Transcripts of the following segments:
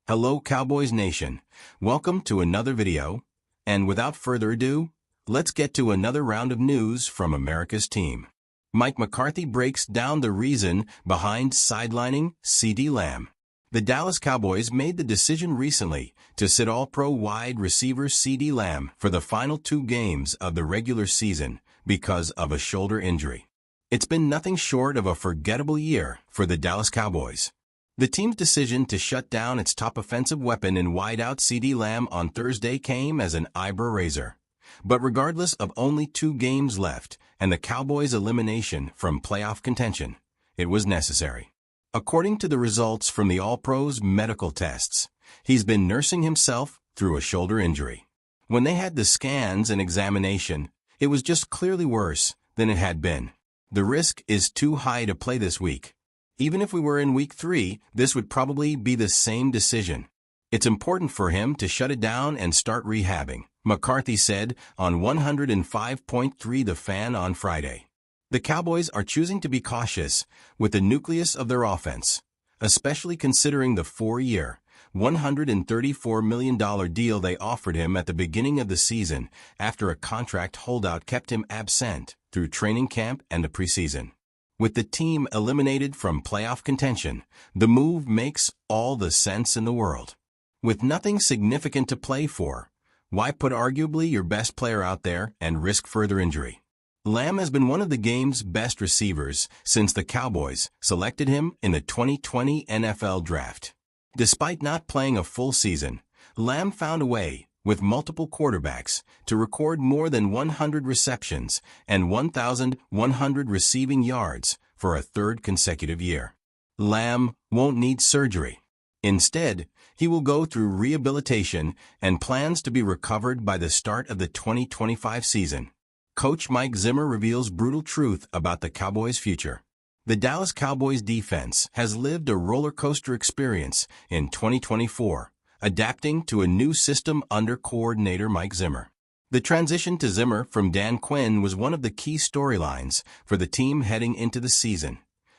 Hello Cowboys Nation, welcome to another video, and without further ado, let's get to another round of news from America's team. Mike McCarthy breaks down the reason behind sidelining CeeDee Lamb. The Dallas Cowboys made the decision recently to sit All-Pro wide receiver CeeDee Lamb for the final 2 games of the regular season because of a shoulder injury. It's been nothing short of a forgettable year for the Dallas Cowboys. The team's decision to shut down its top offensive weapon in wideout CeeDee Lamb on Thursday came as an eyebrow-raiser. But regardless of only 2 games left and the Cowboys' elimination from playoff contention, it was necessary. According to the results from the All-Pro's medical tests, he's been nursing himself through a shoulder injury. When they had the scans and examination, it was just clearly worse than it had been. The risk is too high to play this week. Even if we were in week 3, this would probably be the same decision. It's important for him to shut it down and start rehabbing, McCarthy said on 105.3 The Fan on Friday. The Cowboys are choosing to be cautious with the nucleus of their offense, especially considering the 4-year, $134 million deal they offered him at the beginning of the season after a contract holdout kept him absent through training camp and the preseason. With the team eliminated from playoff contention, the move makes all the sense in the world. With nothing significant to play for, why put arguably your best player out there and risk further injury? Lamb has been one of the game's best receivers since the Cowboys selected him in the 2020 NFL Draft. Despite not playing a full season, Lamb found a way, with multiple quarterbacks, to record more than 100 receptions and 1,100 receiving yards for a 3rd consecutive year. Lamb won't need surgery. Instead, he will go through rehabilitation and plans to be recovered by the start of the 2025 season. Coach Mike Zimmer reveals brutal truth about the Cowboys' future. The Dallas Cowboys defense has lived a roller coaster experience in 2024. Adapting to a new system under coordinator Mike Zimmer. The transition to Zimmer from Dan Quinn was one of the key storylines for the team heading into the season,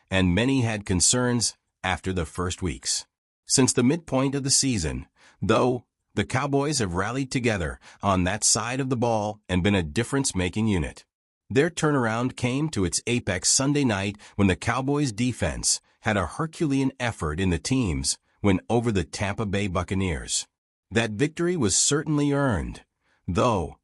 and many had concerns after the first weeks. Since the midpoint of the season, though, the Cowboys have rallied together on that side of the ball and been a difference-making unit. Their turnaround came to its apex Sunday night when the Cowboys' defense had a Herculean effort in the team's win over the Tampa Bay Buccaneers. That victory was certainly earned, though,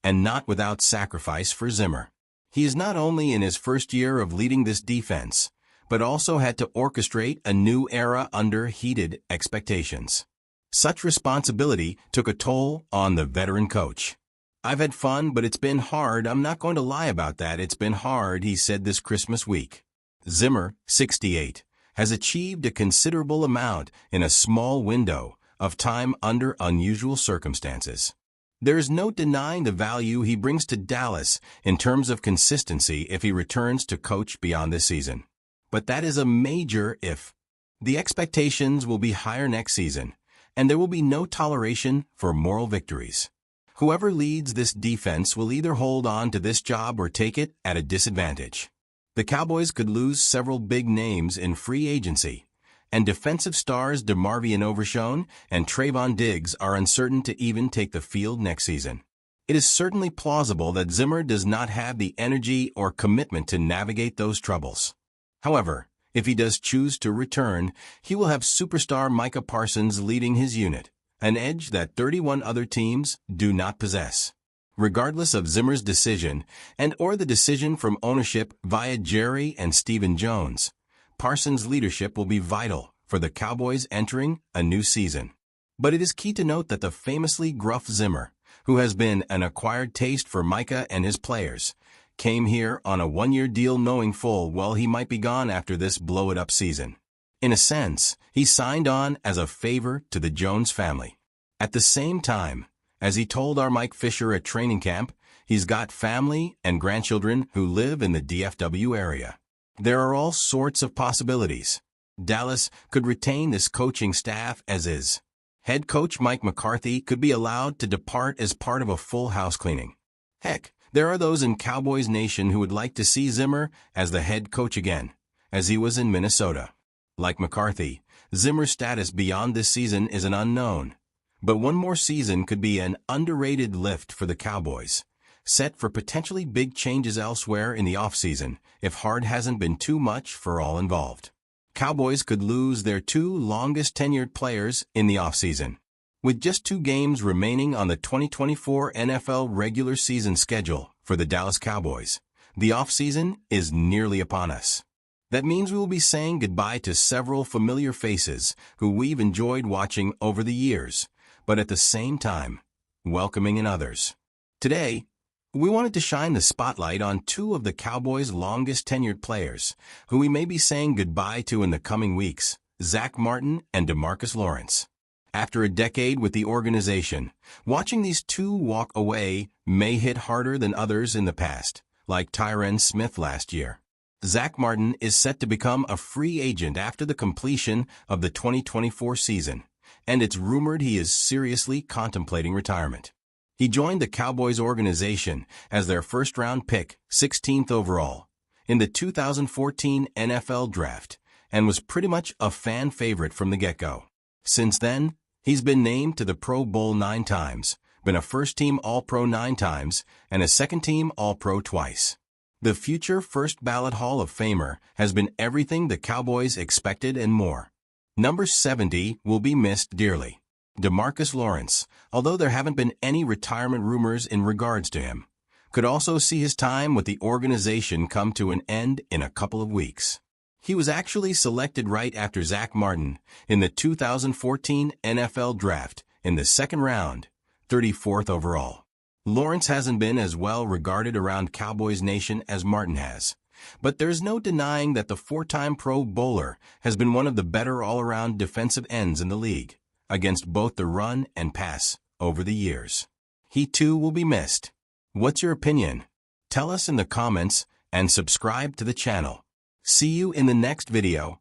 and not without sacrifice for Zimmer. He is not only in his first year of leading this defense, but also had to orchestrate a new era under heated expectations. Such responsibility took a toll on the veteran coach. "I've had fun, but it's been hard. I'm not going to lie about that. It's been hard," he said this Christmas week. Zimmer, 68, has achieved a considerable amount in a small window of time under unusual circumstances. There is no denying the value he brings to Dallas in terms of consistency if he returns to coach beyond this season. But that is a major if. The expectations will be higher next season, and there will be no toleration for moral victories. Whoever leads this defense will either hold on to this job or take it at a disadvantage. The Cowboys could lose several big names in free agency, and defensive stars DeMarvion Overshown and Trayvon Diggs are uncertain to even take the field next season. It is certainly plausible that Zimmer does not have the energy or commitment to navigate those troubles. However, if he does choose to return, he will have superstar Micah Parsons leading his unit, an edge that 31 other teams do not possess. Regardless of Zimmer's decision and/or the decision from ownership via Jerry and Stephen Jones, Parsons' leadership will be vital for the Cowboys entering a new season. But it is key to note that the famously gruff Zimmer, who has been an acquired taste for Micah and his players, came here on a 1-year deal knowing full well he might be gone after this blow-it-up season. In a sense, he signed on as a favor to the Jones family. At the same time, as he told our Mike Fisher at training camp, he's got family and grandchildren who live in the DFW area. There are all sorts of possibilities. Dallas could retain this coaching staff as is. Head coach Mike McCarthy could be allowed to depart as part of a full house cleaning. Heck, there are those in Cowboys Nation who would like to see Zimmer as the head coach again, as he was in Minnesota. Like McCarthy, Zimmer's status beyond this season is an unknown. But one more season could be an underrated lift for the Cowboys, set for potentially big changes elsewhere in the offseason if hard hasn't been too much for all involved. Cowboys could lose their two longest-tenured players in the offseason. With just 2 games remaining on the 2024 NFL regular season schedule for the Dallas Cowboys, the offseason is nearly upon us. That means we will be saying goodbye to several familiar faces who we've enjoyed watching over the years, but at the same time, welcoming in others. Today, we wanted to shine the spotlight on 2 of the Cowboys' longest-tenured players who we may be saying goodbye to in the coming weeks, Zack Martin and DeMarcus Lawrence. After a decade with the organization, watching these 2 walk away may hit harder than others in the past, like Tyron Smith last year. Zack Martin is set to become a free agent after the completion of the 2024 season, and it's rumored he is seriously contemplating retirement. He joined the Cowboys organization as their first-round pick, 16th overall, in the 2014 NFL Draft, and was pretty much a fan favorite from the get-go. Since then, he's been named to the Pro Bowl 9 times, been a first-team All-Pro 9 times, and a second-team All-Pro twice. The future first-ballot Hall of Famer has been everything the Cowboys expected and more. Number 70 will be missed dearly. DeMarcus Lawrence, although there haven't been any retirement rumors in regards to him, could also see his time with the organization come to an end in a couple of weeks. He was actually selected right after Zack Martin in the 2014 NFL Draft in the 2nd round, 34th overall. Lawrence hasn't been as well regarded around Cowboys Nation as Martin has, but there's no denying that the 4-time Pro Bowler has been one of the better all-around defensive ends in the league against both the run and pass over the years. He too will be missed. What's your opinion? Tell us in the comments and subscribe to the channel. See you in the next video.